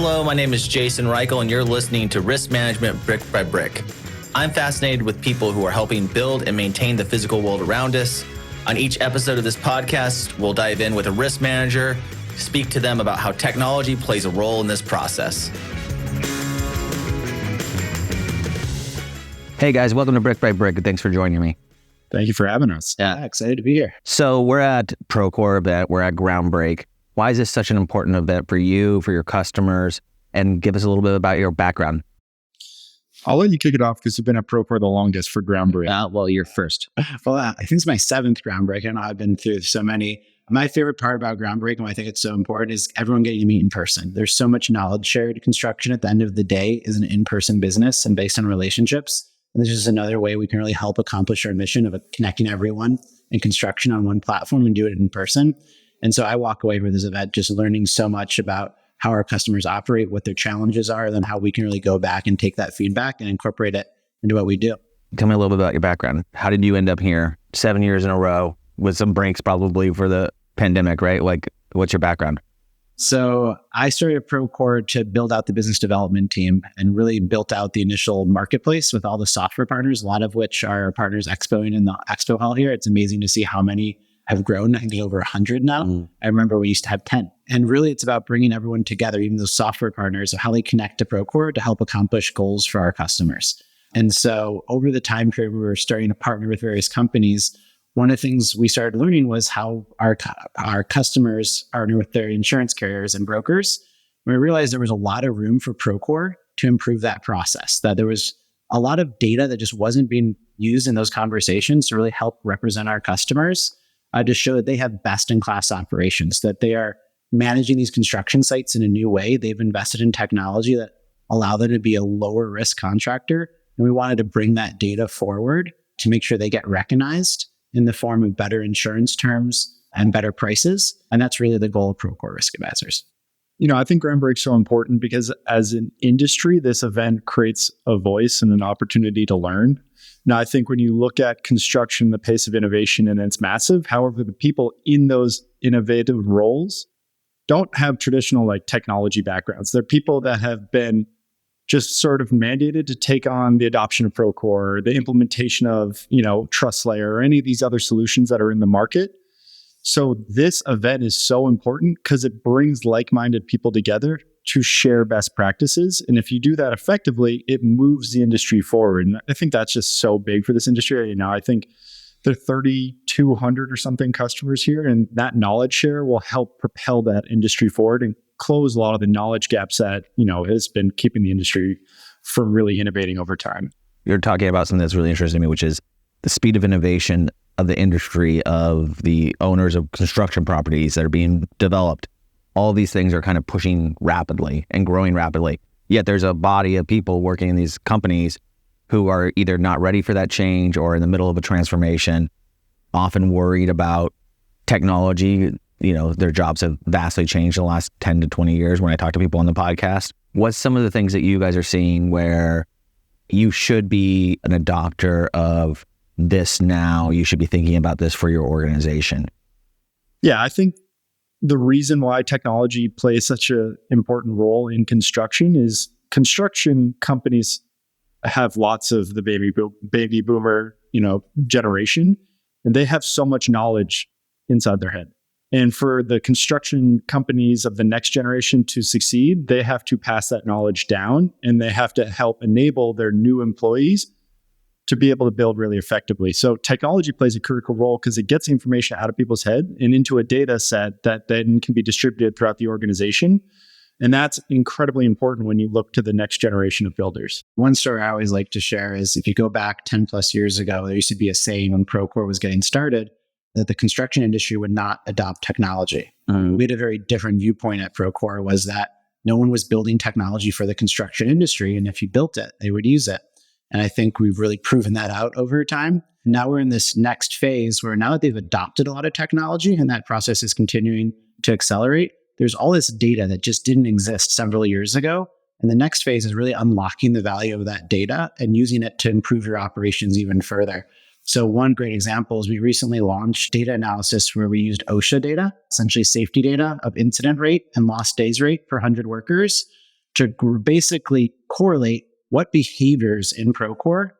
Hello, my name is Jason Reichl, and you're listening to Risk Management Brick by Brick. I'm fascinated with people who are helping build and maintain the physical world around us. On each episode of this podcast, we'll dive in with a risk manager, speak to them about how technology plays a role in this process. Hey guys, welcome to Brick by Brick. Thanks for joining me. Thank you for having us. Yeah, excited to be here. So we're at Procore event, we're at Groundbreak. Why is this such an important event for you, for your customers? And give us a little bit about your background. I'll let you kick it off because you've been at Procore the longest for Groundbreak. Well, you're first. Well, I think it's my 7th Groundbreak. I know I've been through so many. My favorite part about Groundbreak and why I think it's so important is everyone getting to meet in person. There's so much knowledge shared. Construction at the end of the day is an in-person business and based on relationships. And this is another way we can really help accomplish our mission of connecting everyone in construction on one platform and do it in person. And so I walk away from this event just learning so much about how our customers operate, what their challenges are, and then how we can really go back and take that feedback and incorporate it into what we do. Tell me a little bit about your background. How did you end up here 7 years in a row with some breaks probably for the pandemic, right? Like, what's your background? So I started at Procore to build out the business development team and really built out the initial marketplace with all the software partners, a lot of which are our partners expoing in the expo hall here. It's amazing to see how many have grown. I think there's over 100 now. I remember we used to have 10. And really it's about bringing everyone together, even those software partners, of how they connect to Procore to help accomplish goals for our customers. And so over the time period, we were starting to partner with various companies. One of the things we started learning was how our customers partner with their insurance carriers and brokers. We realized there was a lot of room for Procore to improve that process, that there was a lot of data that just wasn't being used in those conversations to really help represent our customers, to show that they have best-in-class operations, that they are managing these construction sites in a new way. They've invested in technology that allow them to be a lower risk contractor. And we wanted to bring that data forward to make sure they get recognized in the form of better insurance terms and better prices. And that's really the goal of Procore Risk Advisors. You know, I think Groundbreak's so important because as an industry, this event creates a voice and an opportunity to learn. Now, I think when you look at construction, the pace of innovation, and it's massive. However, the people in those innovative roles don't have traditional like technology backgrounds. They're people that have been just sort of mandated to take on the adoption of Procore, the implementation of, TrustLayer or any of these other solutions that are in the market. So this event is so important because it brings like-minded people together to share best practices. And if you do that effectively, it moves the industry forward. And I think that's just so big for this industry. I think there are 3,200 or something customers here, and that knowledge share will help propel that industry forward and close a lot of the knowledge gaps that, has been keeping the industry from really innovating over time. You're talking about something that's really interesting to me, which is the speed of innovation of the industry, of the owners of construction properties that are being developed. All these things are kind of pushing rapidly and growing rapidly. Yet there's a body of people working in these companies who are either not ready for that change or in the middle of a transformation, often worried about technology. Their jobs have vastly changed in the last 10 to 20 years when I talk to people on the podcast. What's some of the things that you guys are seeing where you should be an adopter of this now? You should be thinking about this for your organization. Yeah, I think the reason why technology plays such an important role in construction is construction companies have lots of the baby boomer, generation, and they have so much knowledge inside their head. And for the construction companies of the next generation to succeed, they have to pass that knowledge down, and they have to help enable their new employees to be able to build really effectively. So technology plays a critical role because it gets information out of people's head and into a data set that then can be distributed throughout the organization. And that's incredibly important when you look to the next generation of builders. One story I always like to share is if you go back 10 plus years ago, there used to be a saying when Procore was getting started that the construction industry would not adopt technology. We had a very different viewpoint at Procore, was that no one was building technology for the construction industry. And if you built it, they would use it. And I think we've really proven that out over time. Now we're in this next phase where now that they've adopted a lot of technology and that process is continuing to accelerate, there's all this data that just didn't exist several years ago. And the next phase is really unlocking the value of that data and using it to improve your operations even further. So one great example is we recently launched data analysis where we used OSHA data, essentially safety data of incident rate and lost days rate per 100 workers. to basically correlate what behaviors in Procore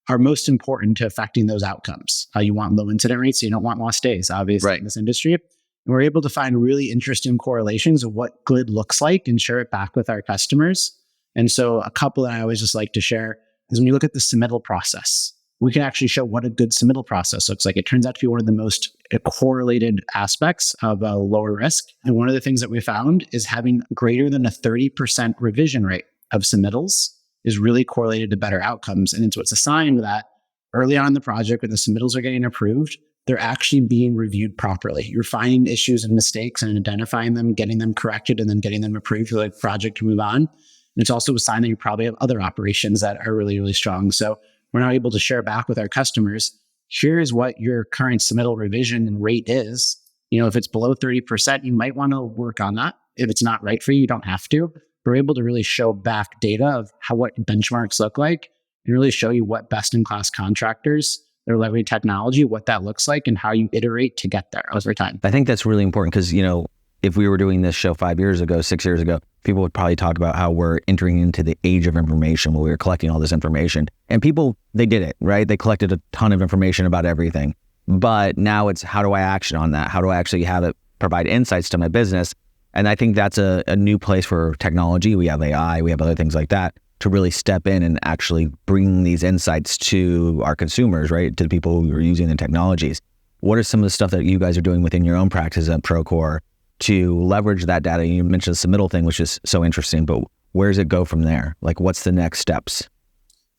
are most important to affecting those outcomes. You want low incident rates, so you don't want lost days, obviously, in this industry. And we're able to find really interesting correlations of what good looks like and share it back with our customers. And so a couple that I always just like to share is when you look at the submittal process, we can actually show what a good submittal process looks like. It turns out to be one of the most correlated aspects of a lower risk. And one of the things that we found is having greater than a 30% revision rate of submittals is really correlated to better outcomes. And it's what's a sign that early on in the project, when the submittals are getting approved, they're actually being reviewed properly. You're finding issues and mistakes and identifying them, getting them corrected, and then getting them approved for the project to move on. And it's also a sign that you probably have other operations that are really, really strong. So we're now able to share back with our customers, here's what your current submittal revision rate is. If it's below 30%, you might want to work on that. If it's not right for you, you don't have to. We're able to really show back data of what benchmarks look like and really show you what best-in-class contractors that are leveraging technology, what that looks like, and how you iterate to get there over time. I think that's really important because, if we were doing this show 5 years ago, 6 years ago, people would probably talk about how we're entering into the age of information where we were collecting all this information. And people, they did it, right? They collected a ton of information about everything. But now it's how do I action on that? How do I actually have it provide insights to my business? And I think that's a new place for technology. We have AI, we have other things like that to really step in and actually bring these insights to our consumers, right? To the people who are using the technologies. What are some of the stuff that you guys are doing within your own practice at Procore to leverage that data? You mentioned the submittal thing, which is so interesting, but where does it go from there? Like, what's the next steps?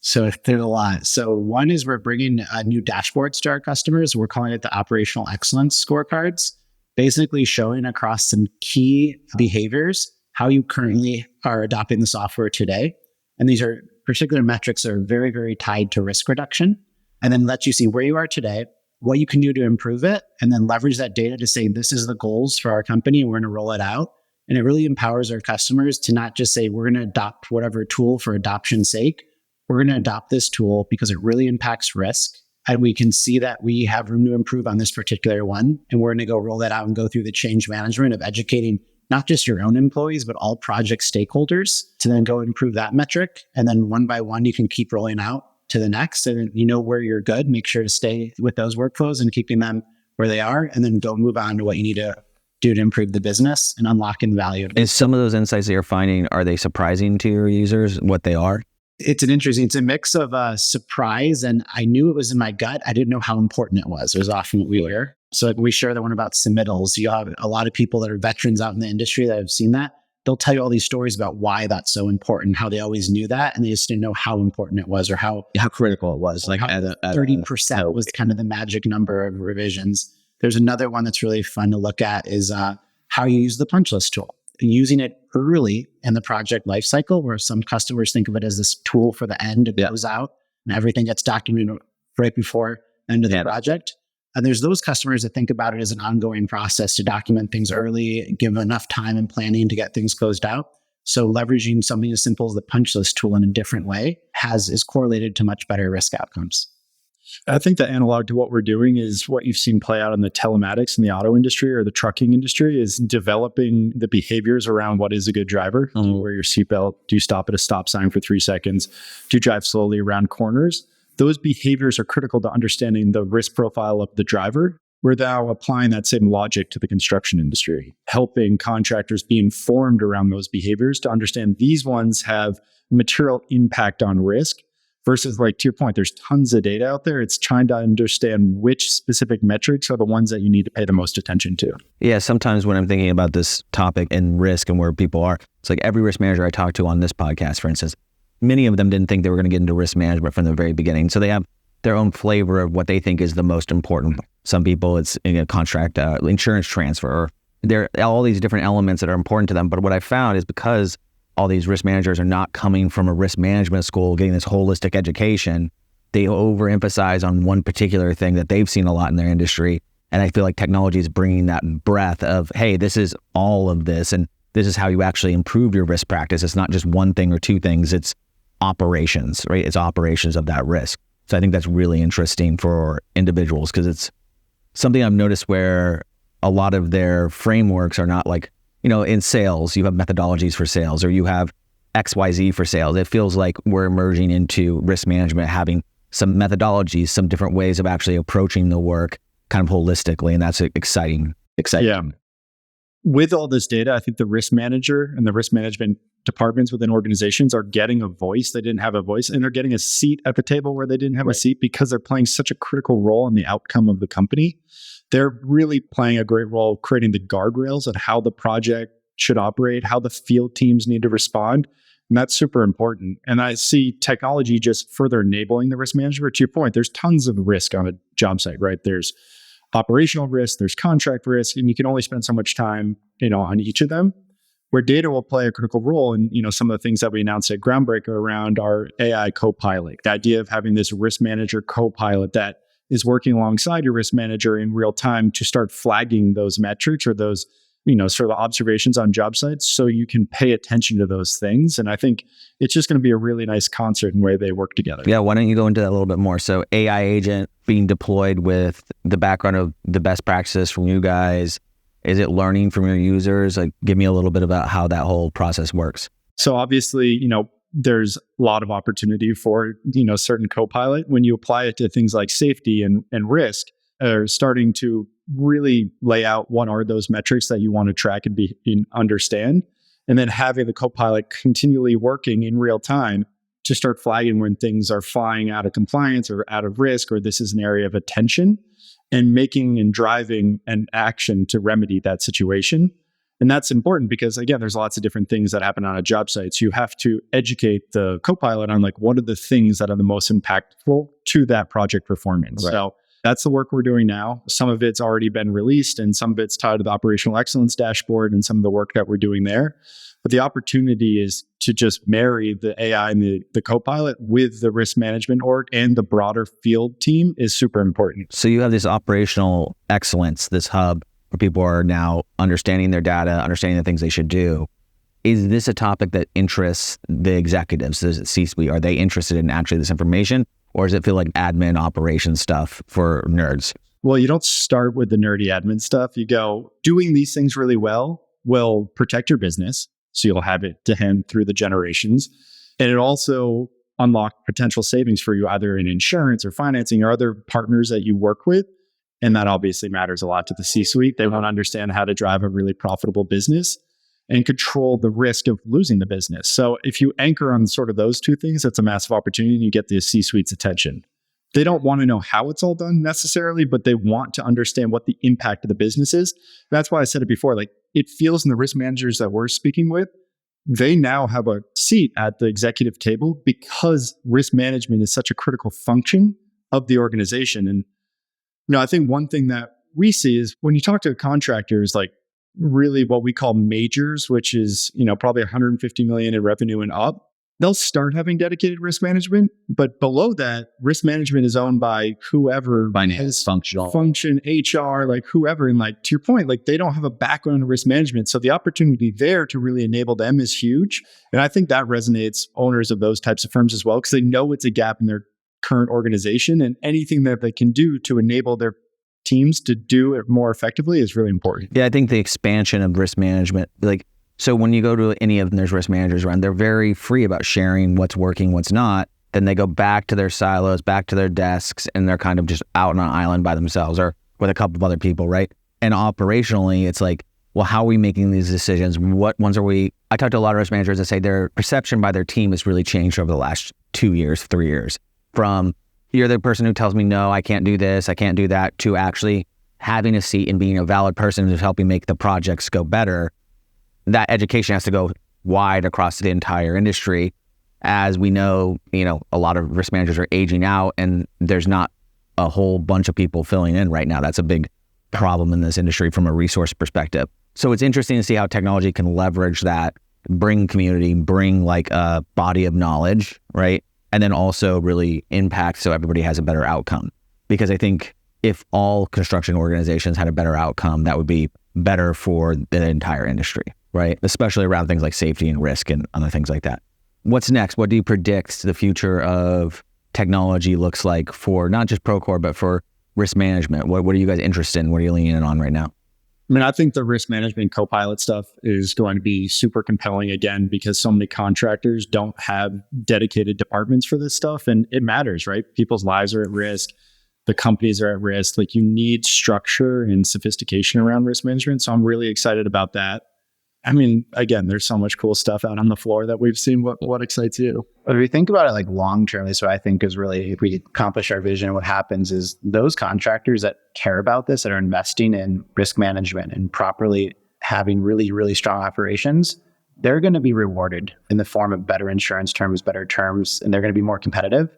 So there's a lot. So one is we're bringing new dashboards to our customers. We're calling it the Operational Excellence Scorecards, basically showing across some key behaviors how you currently are adopting the software today. And these are particular metrics that are very, very tied to risk reduction, and then lets you see where you are today, what you can do to improve it, and then leverage that data to say, this is the goals for our company, and we're going to roll it out. And it really empowers our customers to not just say, we're going to adopt whatever tool for adoption's sake. We're going to adopt this tool because it really impacts risk. And we can see that we have room to improve on this particular one. And we're going to go roll that out and go through the change management of educating not just your own employees, but all project stakeholders to then go improve that metric. And then one by one, you can keep rolling out to the next. And where you're good, make sure to stay with those workflows and keeping them where they are, and then go move on to what you need to do to improve the business and unlocking the value. Is some of those insights that you're finding, are they surprising to your users, what they are? It's a mix of surprise, and I knew it was in my gut. I didn't know how important it was. It was often what we hear. So we share the one about submittals. You have a lot of people that are veterans out in the industry that have seen that. They'll tell you all these stories about why that's so important, how they always knew that, and they just didn't know how important it was or how critical it was. Like 30% was kind of the magic number of revisions. There's another one that's really fun to look at is how you use the punch list tool. Using it early in the project lifecycle, where some customers think of it as this tool for the end, it goes out and everything gets documented right before the end of the project. And there's those customers that think about it as an ongoing process to document things early, give enough time and planning to get things closed out. So leveraging something as simple as the punch list tool in a different way is correlated to much better risk outcomes. I think the analog to what we're doing is what you've seen play out in the telematics in the auto industry or the trucking industry, is developing the behaviors around what is a good driver. Do you wear your seatbelt? Do you stop at a stop sign for 3 seconds? Do you drive slowly around corners? Those behaviors are critical to understanding the risk profile of the driver. We're now applying that same logic to the construction industry, helping contractors be informed around those behaviors to understand these ones have material impact on risk. Versus, like, to your point, there's tons of data out there. It's trying to understand which specific metrics are the ones that you need to pay the most attention to. Yeah, sometimes when I'm thinking about this topic and risk and where people are, it's like every risk manager I talk to on this podcast, for instance, many of them didn't think they were going to get into risk management from the very beginning. So they have their own flavor of what they think is the most important. Some people, it's contract, insurance transfer. There are all these different elements that are important to them. But what I found is because all these risk managers are not coming from a risk management school, getting this holistic education, they overemphasize on one particular thing that they've seen a lot in their industry. And I feel like technology is bringing that breadth of, hey, this is all of this, and this is how you actually improve your risk practice. It's not just one thing or two things, it's operations, right? It's operations of that risk. So I think that's really interesting for individuals because it's something I've noticed where a lot of their frameworks are not like, in sales, you have methodologies for sales, or you have XYZ for sales. It feels like we're emerging into risk management, having some methodologies, some different ways of actually approaching the work kind of holistically. And that's exciting. Yeah. With all this data, I think the risk manager and the risk management departments within organizations are getting a voice. They didn't have a voice, and they're getting a seat at the table where they didn't have a seat because they're playing such a critical role in the outcome of the company. They're really playing a great role creating the guardrails on how the project should operate, how the field teams need to respond. And that's super important. And I see technology just further enabling the risk management. To your point, there's tons of risk on a job site, right? There's operational risk, there's contract risk, and you can only spend so much time, on each of them. Where data will play a critical role. And, some of the things that we announced at Groundbreak around our AI co-pilot, the idea of having this risk manager co-pilot that is working alongside your risk manager in real time to start flagging those metrics or those, sort of observations on job sites so you can pay attention to those things. And I think it's just going to be a really nice concert in the way they work together. Yeah, why don't you go into that a little bit more? So AI agent being deployed with the background of the best practices from you guys. Is it learning from your users? Like, give me a little bit about how that whole process works. So obviously, there's a lot of opportunity for, certain co-pilot when you apply it to things like safety and risk are starting to really lay out what are those metrics that you want to track and understand. And then having the co-pilot continually working in real time to start flagging when things are flying out of compliance or out of risk, or this is an area of attention, and making and driving an action to remedy that situation. And that's important because, again, there's lots of different things that happen on a job site. So you have to educate the co-pilot on what are the things that are the most impactful to that project performance. Right. So that's the work we're doing now. Some of it's already been released and some of it's tied to the operational excellence dashboard and some of the work that we're doing there. But the opportunity is to just marry the AI and the co-pilot with the risk management org and the broader field team is super important. So you have this operational excellence, this hub where people are now understanding their data, understanding the things they should do. Is this a topic that interests the executives, the C-suite? Are they interested in actually this information? Or does it feel like admin operations stuff for nerds? Well, you don't start with the nerdy admin stuff. You go, doing these things really well will protect your business. So you'll have it to hand through the generations. And it also unlock potential savings for you, either in insurance or financing or other partners that you work with. And that obviously matters a lot to the C-suite. They want to understand how to drive a really profitable business and control the risk of losing the business. So if you anchor on sort of those two things, that's a massive opportunity and you get the C-suite's attention. They don't want to know how it's all done necessarily, but they want to understand what the impact of the business is. That's why I said it before, it feels in the risk managers that we're speaking with, they now have a seat at the executive table because risk management is such a critical function of the organization. And, I think one thing that we see is when you talk to contractors, really what we call majors, which is, probably 150 million in revenue and up, they'll start having dedicated risk management. But below that, risk management is owned by whoever finance, function, HR, whoever. And to your point, they don't have a background in risk management. So the opportunity there to really enable them is huge. And I think that resonates owners of those types of firms as well, because they know it's a gap in their current organization, and anything that they can do to enable their teams to do it more effectively is really important. Yeah, I think the expansion of risk management, so when you go to any of them, there's risk managers around, they're very free about sharing what's working, what's not. Then they go back to their silos, back to their desks, and they're kind of just out on an island by themselves or with a couple of other people, right? And operationally, it's well, how are we making these decisions? What ones are we? I talked to a lot of risk managers that say their perception by their team has really changed over the last 2 years, 3 years. From you're the person who tells me, no, I can't do this, I can't do that, to actually having a seat and being a valid person who's helping make the projects go better. That education has to go wide across the entire industry. As we know, a lot of risk managers are aging out and there's not a whole bunch of people filling in right now. That's a big problem in this industry from a resource perspective. So it's interesting to see how technology can leverage that, bring community, bring a body of knowledge, right? And then also really impact so everybody has a better outcome. Because I think if all construction organizations had a better outcome, that would be better for the entire industry, right? Especially around things like safety and risk and other things like that. What's next? What do you predict the future of technology looks like for not just Procore, but for risk management? What are you guys interested in? What are you leaning in on right now? I mean, I think the risk management Copilot stuff is going to be super compelling again, because so many contractors don't have dedicated departments for this stuff. And it matters, right? People's lives are at risk. The companies are at risk. Like, you need structure and sophistication around risk management. So I'm really excited about that. I mean, again, there's so much cool stuff out on the floor that we've seen. What excites you? But if we think about it like long-term, this is what I think is really, if we accomplish our vision, what happens is those contractors that care about this, that are investing in risk management and properly having really, really strong operations, they're going to be rewarded in the form of better insurance terms, better terms, and they're going to be more competitive,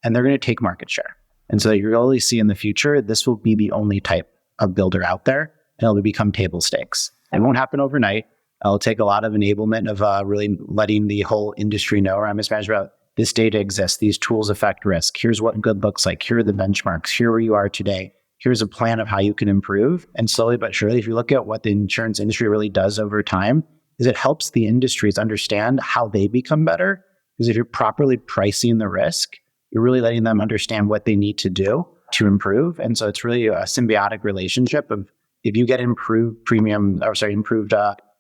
and they're going to take market share. And so you really see in the future, this will be the only type of builder out there, and it'll become table stakes. It won't happen overnight. It'll take a lot of enablement of really letting the whole industry know around risk management. This data exists. These tools affect risk. Here's what good looks like. Here are the benchmarks. Here where you are today. Here's a plan of how you can improve. And slowly but surely, if you look at what the insurance industry really does over time, is it helps the industries understand how they become better. Because if you're properly pricing the risk, you're really letting them understand what they need to do to improve. And so it's really a symbiotic relationship of, if you get improved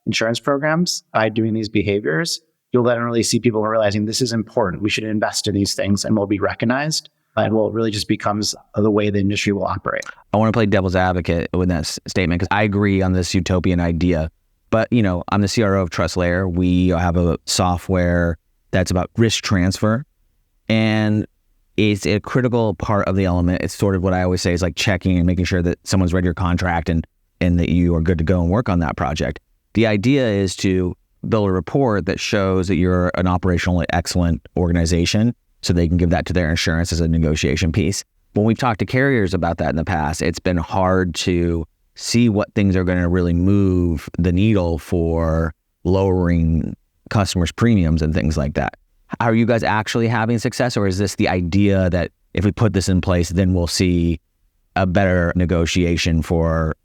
insurance programs by doing these behaviors, you'll then really see people realizing this is important. We should invest in these things, and we'll be recognized. And it really just becomes the way the industry will operate. I want to play devil's advocate with that statement, because I agree on this utopian idea. But, I'm the CRO of TrustLayer. We have a software that's about risk transfer, and it's a critical part of the element. It's sort of what I always say is like checking and making sure that someone's read your contract and that you are good to go and work on that project. The idea is to build a report that shows that you're an operationally excellent organization, so they can give that to their insurance as a negotiation piece. When we've talked to carriers about that in the past, it's been hard to see what things are going to really move the needle for lowering customers' premiums and things like that. Are you guys actually having success, or is this the idea that if we put this in place, then we'll see a better negotiation for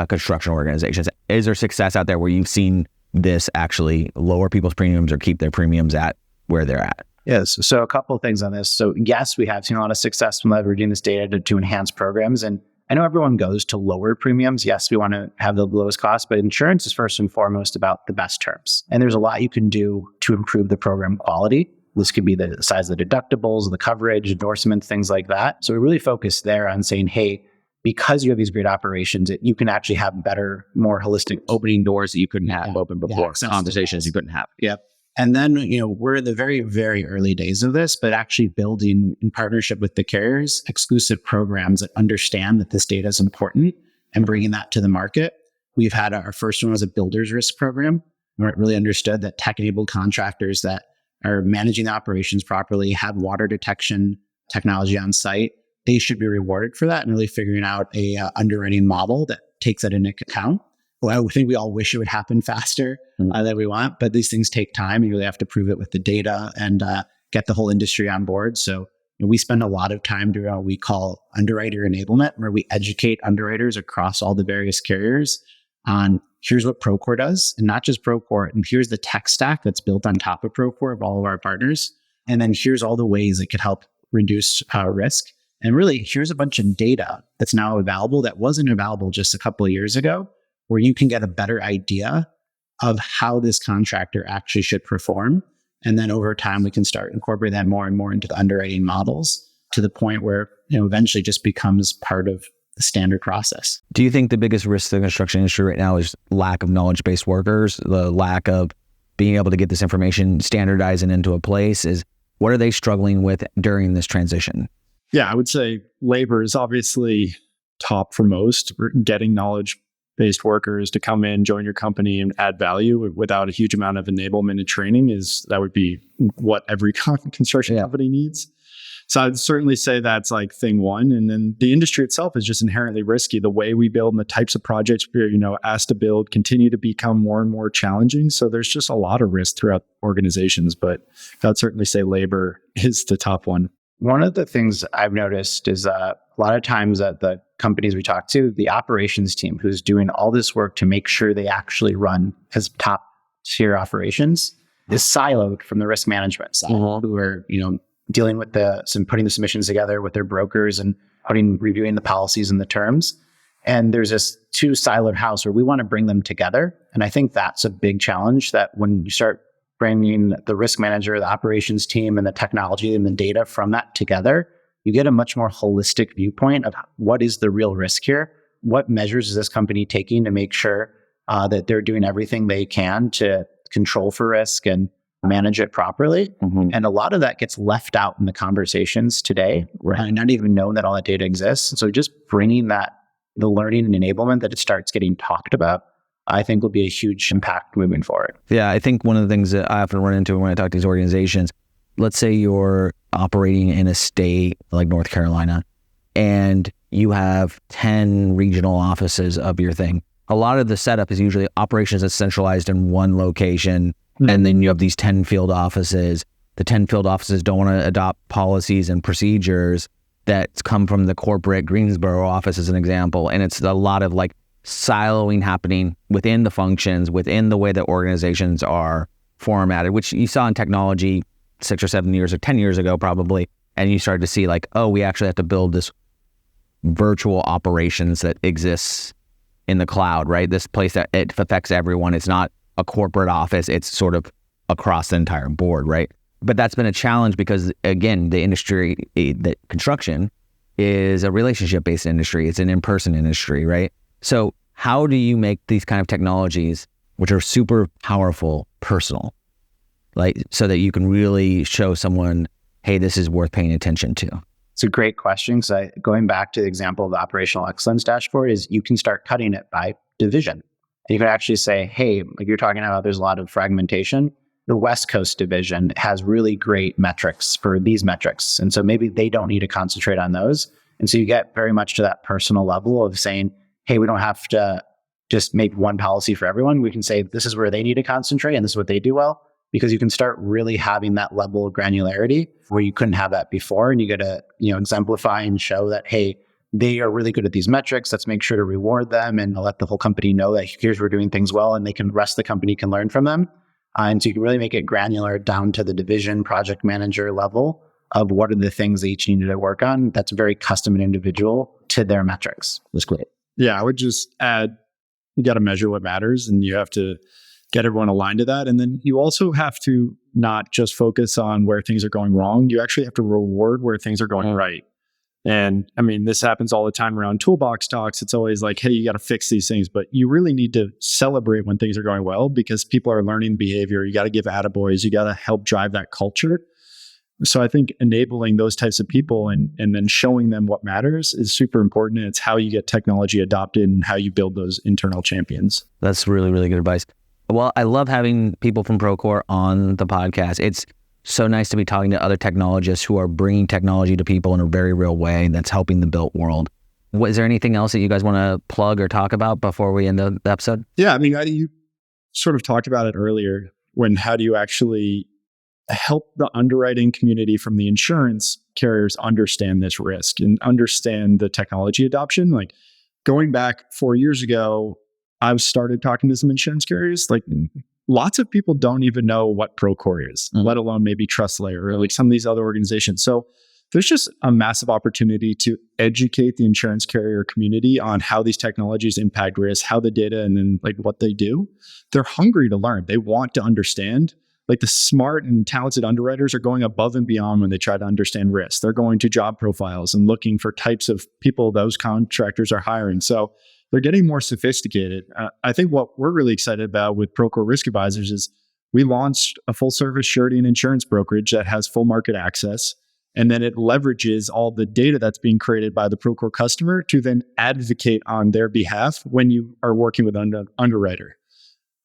construction organizations? Is there success out there where you've seen this actually lower people's premiums or keep their premiums at where they're at? Yes. So a couple of things on this. So yes, we have seen a lot of success from leveraging this data to enhance programs. And I know everyone goes to lower premiums. Yes, we want to have the lowest cost, but insurance is first and foremost about the best terms. And there's a lot you can do to improve the program quality. This could be the size of the deductibles, the coverage, endorsements, things like that. So we really focus there on saying, hey, because you have these great operations, you can actually have better, more holistic Opening doors that you couldn't have open before, conversations you couldn't have. Yep. And then, we're in the very, very early days of this, but actually building in partnership with the carriers, exclusive programs that understand that this data is important and bringing that to the market. We've had our first one was a builder's risk program, where it really understood that tech-enabled contractors that are managing the operations properly, have water detection technology on site, they should be rewarded for that, and really figuring out a underwriting model that takes that into account. Well, I think we all wish it would happen faster than we want, but these things take time. You really have to prove it with the data and get the whole industry on board. So we spend a lot of time doing what we call underwriter enablement, where we educate underwriters across all the various carriers on here's what Procore does, and not just Procore, and here's the tech stack that's built on top of Procore of all of our partners. And then here's all the ways it could help reduce risk. And really, here's a bunch of data that's now available that wasn't available just a couple of years ago, where you can get a better idea of how this contractor actually should perform. And then over time, we can start incorporating that more and more into the underwriting models to the point where eventually just becomes part of the standard process. Do you think the biggest risk to the construction industry right now is lack of knowledge-based workers, the lack of being able to get this information standardized and into a place? What are they struggling with during this transition? Yeah, I would say labor is obviously top for most. Getting knowledge-based workers to come in, join your company, and add value without a huge amount of enablement and training that would be what every construction company needs. So I'd certainly say that's like thing one. And then the industry itself is just inherently risky. The way we build and the types of projects we're asked to build continue to become more and more challenging. So there's just a lot of risk throughout organizations, but I'd certainly say labor is the top one. One of the things I've noticed is a lot of times at the companies we talk to, the operations team who's doing all this work to make sure they actually run as top tier operations is siloed from the risk management side, who are, dealing with putting the submissions together with their brokers and reviewing the policies and the terms. And there's this two siloed house where we want to bring them together. And I think that's a big challenge, that when you start bringing the risk manager, the operations team, and the technology and the data from that together, you get a much more holistic viewpoint of what is the real risk here. What measures is this company taking to make sure that they're doing everything they can to control for risk and manage it properly? And a lot of that gets left out in the conversations today, and not even knowing that all that data exists. So just bringing that, the learning and enablement, that it starts getting talked about, I think will be a huge impact moving forward. Yeah, I think one of the things that I often run into when I talk to these organizations, let's say you're operating in a state like North Carolina and you have 10 regional offices of your thing. A lot of the setup is usually operations that's centralized in one location, and then you have these 10 field offices. The 10 field offices don't want to adopt policies and procedures that come from the corporate Greensboro office, as an example. And it's a lot of like siloing happening within the functions, within the way that organizations are formatted, which you saw in technology 6 or 7 years or 10 years ago, probably. And you started to see like, oh, we actually have to build this virtual operations that exists in the cloud, right? This place that it affects everyone. It's not a corporate office. It's sort of across the entire board, right? But that's been a challenge because, again, the industry, the construction is a relationship-based industry. It's an in-person industry, right? So how do you make these kind of technologies, which are super powerful, personal, like so that you can really show someone, hey, this is worth paying attention to? It's a great question. So going back to the example of the operational excellence dashboard, is you can start cutting it by division. And you can actually say, hey, like you're talking about, there's a lot of fragmentation. The West Coast division has really great metrics for these metrics. And so maybe they don't need to concentrate on those. And so you get very much to that personal level of saying, hey, we don't have to just make one policy for everyone. We can say, this is where they need to concentrate and this is what they do well, because you can start really having that level of granularity where you couldn't have that before. And you get to, exemplify and show that, hey, they are really good at these metrics. Let's make sure to reward them and let the whole company know that here's we're doing things well, and the rest of the company can learn from them. And so you can really make it granular down to the division project manager level of what are the things they each needed to work on. That's very custom and individual to their metrics. That's great. Yeah, I would just add, you got to measure what matters and you have to get everyone aligned to that. And then you also have to not just focus on where things are going wrong. You actually have to reward where things are going right. And I mean, this happens all the time around toolbox talks. It's always like, hey, you got to fix these things, but you really need to celebrate when things are going well because people are learning behavior. You got to give attaboys. You got to help drive that culture. So I think enabling those types of people and then showing them what matters is super important. And it's how you get technology adopted and how you build those internal champions. That's really, really good advice. Well, I love having people from Procore on the podcast. It's so nice to be talking to other technologists who are bringing technology to people in a very real way that's helping the built world. Is there anything else that you guys want to plug or talk about before we end the episode? Yeah, I mean, you sort of talked about it earlier how do you actually help the underwriting community from the insurance carriers understand this risk and understand the technology adoption? Like going back 4 years ago, I've started talking to some insurance carriers. Like lots of people don't even know what Procore is, let alone maybe TrustLayer or like some of these other organizations. So there's just a massive opportunity to educate the insurance carrier community on how these technologies impact risk, how the data, and then like what they do. They're hungry to learn. They want to understand. Like the smart and talented underwriters are going above and beyond when they try to understand risk. They're going to job profiles and looking for types of people those contractors are hiring. So they're getting more sophisticated. I think what we're really excited about with Procore Risk Advisors is we launched a full service surety and insurance brokerage that has full market access. And then it leverages all the data that's being created by the Procore customer to then advocate on their behalf when you are working with an underwriter.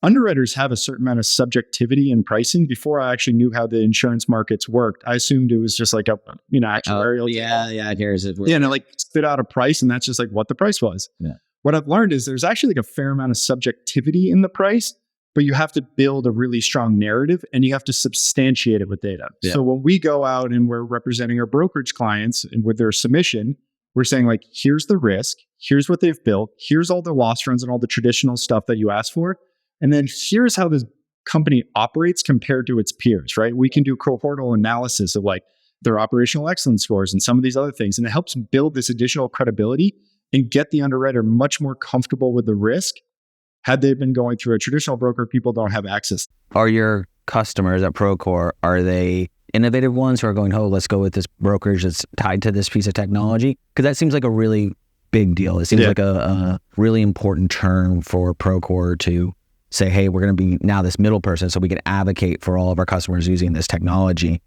Underwriters have a certain amount of subjectivity in pricing. Before I actually knew how the insurance markets worked, I assumed it was just like a actuarial. Here's it. Like spit out a price, and that's just like what the price was. Yeah. What I've learned is there's actually like a fair amount of subjectivity in the price, but you have to build a really strong narrative and you have to substantiate it with data. Yeah. So when we go out and we're representing our brokerage clients and with their submission, we're saying like, here's the risk, here's what they've built, here's all the loss runs and all the traditional stuff that you asked for. And then here's how this company operates compared to its peers, right? We can do cohortal analysis of like their operational excellence scores and some of these other things. And it helps build this additional credibility and get the underwriter much more comfortable with the risk. Had they been going through a traditional broker, people don't have access. Are your customers at Procore, are they innovative ones who are going, oh, let's go with this brokerage that's tied to this piece of technology? Because that seems like a really big deal. It seems like a really important term for Procore to say, hey, we're going to be now this middle person so we can advocate for all of our customers using this technology.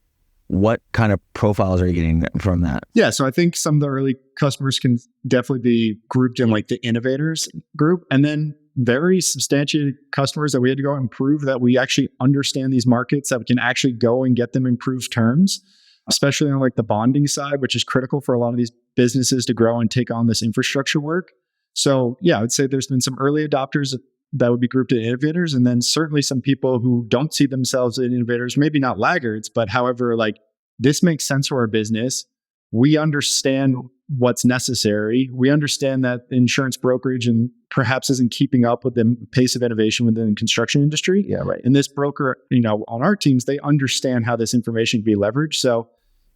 What kind of profiles are you getting from that? Yeah, so I think some of the early customers can definitely be grouped in like the innovators group, and then very substantiated customers that we had to go and prove that we actually understand these markets, that we can actually go and get them improved terms, especially on like the bonding side, which is critical for a lot of these businesses to grow and take on this infrastructure work. So yeah, I would say there's been some early adopters that would be grouped in innovators, and then certainly some people who don't see themselves as innovators, maybe not laggards, but however, like this makes sense for our business. We understand what's necessary. We understand that insurance brokerage and perhaps isn't keeping up with the pace of innovation within the construction industry. Yeah, right. And this broker, on our teams, they understand how this information can be leveraged. So,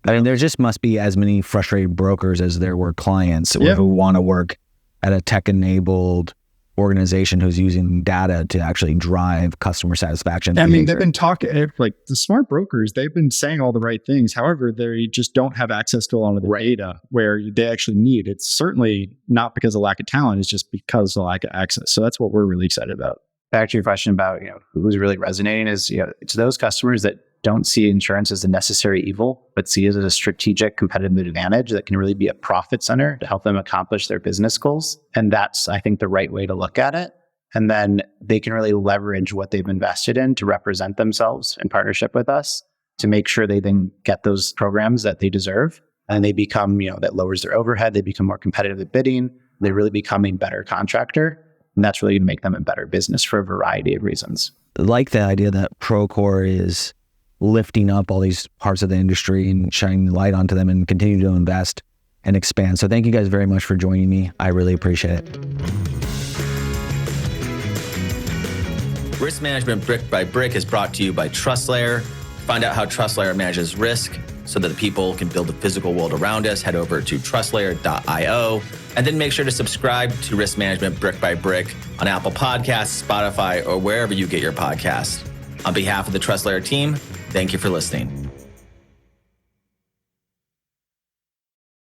I mean, there just must be as many frustrated brokers as there were clients who want to work at a tech-enabled organization who's using data to actually drive customer satisfaction. I mean, they've been talking, like the smart brokers, they've been saying all the right things. However, they just don't have access to a lot of the data where they actually need. It's certainly not because of lack of talent, it's just because of lack of access. So that's what we're really excited about. Back to your question about, who's really resonating is, it's those customers that don't see insurance as a necessary evil, but see it as a strategic competitive advantage that can really be a profit center to help them accomplish their business goals. And that's, I think, the right way to look at it. And then they can really leverage what they've invested in to represent themselves in partnership with us to make sure they then get those programs that they deserve. And they become, that lowers their overhead. They become more competitive at bidding. They really become a better contractor. And that's really going to make them a better business for a variety of reasons. I like the idea that Procore is lifting up all these parts of the industry and shining the light onto them and continue to invest and expand. So thank you guys very much for joining me. I really appreciate it. Risk Management Brick by Brick is brought to you by TrustLayer. Find out how TrustLayer manages risk so that the people can build the physical world around us. Head over to trustlayer.io and then make sure to subscribe to Risk Management Brick by Brick on Apple Podcasts, Spotify, or wherever you get your podcasts. On behalf of the TrustLayer team, thank you for listening.